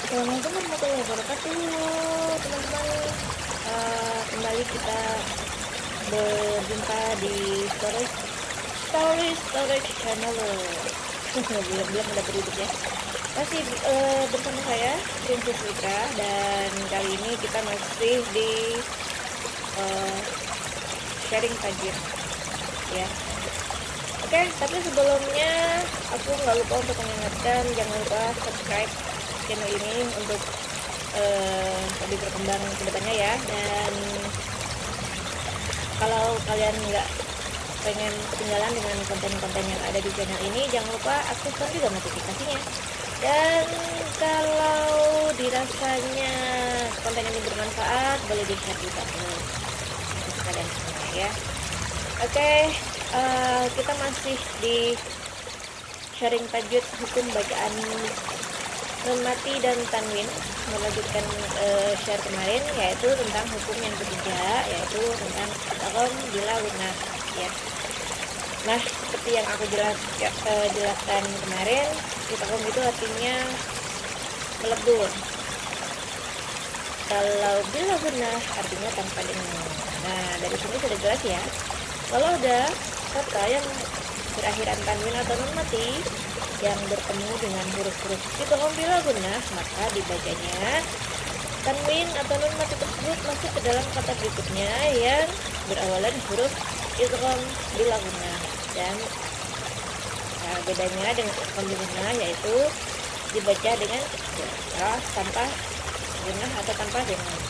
Assalamualaikum warahmatullahi wabarakatuh, teman-teman. Kembali kita berjumpa di storage channel. Belum ada berikut ya. Masih bersama saya Princess Mitra, dan kali ini kita masih di sharing tajir ya. Oke, tapi sebelumnya aku nggak lupa untuk mengingatkan, jangan lupa subscribe channel ini untuk lebih berkembang ke depannya ya. Dan kalau kalian nggak pengen ketinggalan dengan konten-konten yang ada di channel ini, jangan lupa aktifkan juga notifikasinya. Dan kalau dirasanya konten ini bermanfaat, boleh di-share juga untuk kalian semua ya. Oke, kita masih di sharing tajwid hukum bacaan nun mati dan tanwin, melanjutkan share kemarin, yaitu tentang hukum yang ketiga, yaitu tentang idgham bila gunnah ya. Nah, seperti yang aku jelaskan kemarin, idgham itu artinya melebur. Kalau bila gunnah artinya tanpa dengung. Nah, dari sini sudah jelas ya. Kalau ada kata yang berakhiran tanwin atau nun mati yang bertemu dengan huruf-huruf idgham bila gunnah, maka dibacanya tanwin atau nun mati tersebut masuk ke dalam kata berikutnya yang berawalan huruf idgham bila gunnah. Dan bedanya dengan idgham bila gunnah yaitu dibaca dengan tanpa gunnah atau tanpa dengung.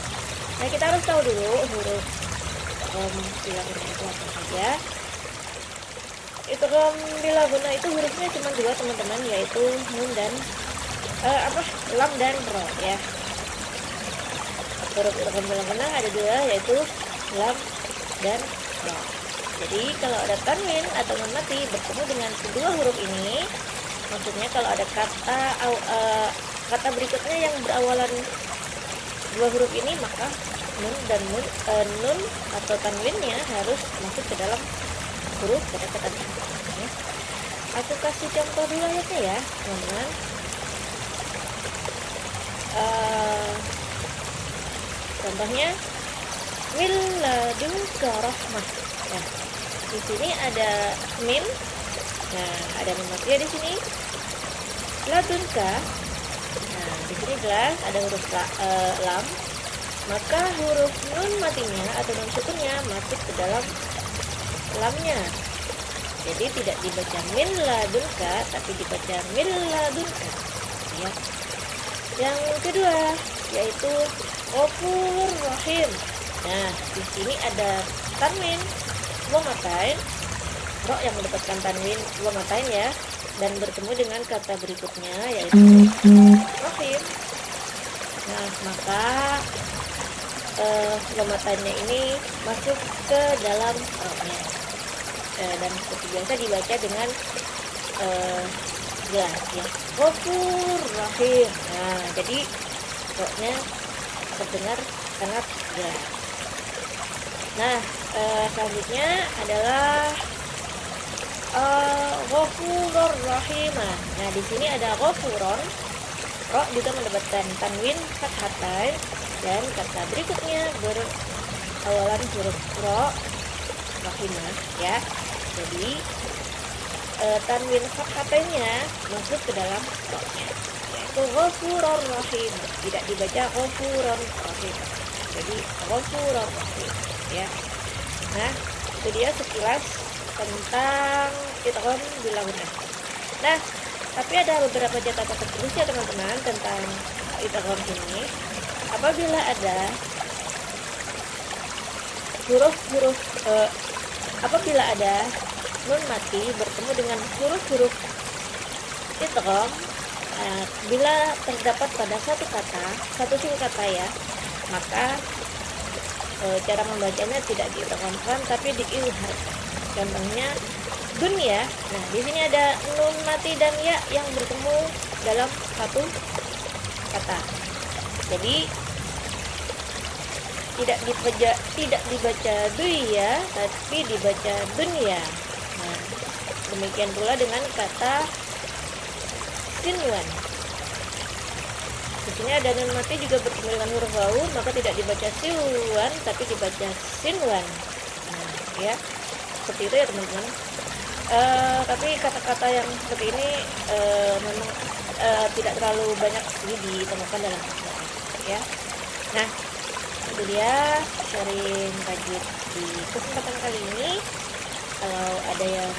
Nah, kita harus tahu dulu huruf bila gunnah itu apa saja. Idgham bila gunnah itu hurufnya cuma dua, teman-teman, yaitu nun dan lam dan ro ya. Huruf idgham bila gunnah ada dua, yaitu lam dan ro. Jadi kalau ada tanwin atau nun mati bertemu dengan kedua huruf ini, maksudnya kalau ada kata berikutnya yang berawalan dua huruf ini, maka nun dan nun atau tanwinnya harus masuk ke dalam huruf kata-kata ya. Aku kasih contoh dulu ayatnya ya, teman-teman. Contohnya min ladunka rahmah. Nah, di sini ada min. Nah, ada nun mati ya di sini. Ladunka. Nah, di sini jelas ada huruf lam. Maka huruf nun matinya atau nun sukunnya masuk ke dalam lamnya. Jadi tidak dibaca min ladunka, tapi dibaca min ladunka ya. Yang kedua yaitu ghafur rahim. Nah, di sini ada tanwin wa matain, ro yang mendapatkan tanwin wa matain ya, dan bertemu dengan kata berikutnya yaitu rahim. Nah, maka lematannya ini masuk ke dalam roknya, dan seperti biasa dibaca dengan jelas ya, ghafur rahim. Nah, jadi roknya terdengar sangat jelas. Nah, selanjutnya adalah ghafurur rahim. Nah, di sini ada ghafuron, ro juga mendapatkan tanwin fathatain, dan kata berikutnya berawalan huruf ro rahimah ya. Jadi tanwin fathatainnya masuk ke dalam ro-nya, yaitu ghafurur rahim. Tidak dibaca ghafurun rahim, jadi ghafurur rahim ya. Nah, itu dia sekilas tentang idgham bila gunnah. Nah, tapi ada beberapa catatan tertulis ya teman-teman tentang idgham ini. Apabila ada apabila ada nun mati bertemu dengan huruf-huruf idgham, bila terdapat pada satu singkata ya, maka cara membacanya tidak diidghamkan tapi diizhar. Contohnya dunya. Nah, di sini ada nun mati dan ya yang bertemu dalam satu kata. Jadi tidak dibaca duya tapi dibaca dunya. Nah, demikian pula dengan kata sinwan. Di sini ada nun mati juga bertemu dengan huruf wawu, maka tidak dibaca siwan tapi dibaca sinwan. Nah, ya. Seperti itu ya teman-teman. Tapi kata-kata yang seperti ini memang tidak terlalu banyak sih ditemukan dalam Al-Quran, ya. Nah, itu dia sharing tajwid di kesempatan kali ini. Kalau ada yang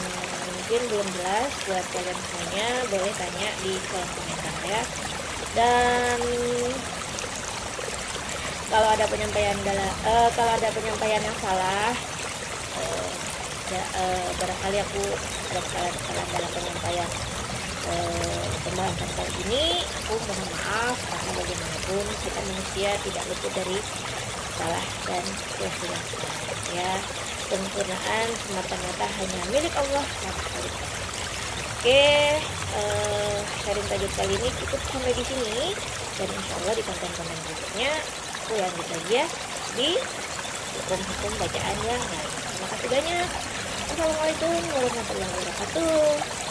mungkin belum jelas buat kalian semuanya, boleh tanya di kolom komentar ya. Dan kalau ada penyampaian yang salah, barangkali aku ada kesalahan dalam penyampaian pembahasan kali ini, aku mohon maaf karena bagaimanapun kita manusia tidak luput dari salah dan kesilapan, ya. Kesempurnaan semata-mata hanya milik Allah SWT. Oke, sharing tajwid kali ini cukup sampai di sini, dan insya Allah di konten-konten berikutnya aku lanjut lagi ya di hukum-hukum bacaan yang lain. Terima kasih banyak. Assalamualaikum warahmatullahi wabarakatuh.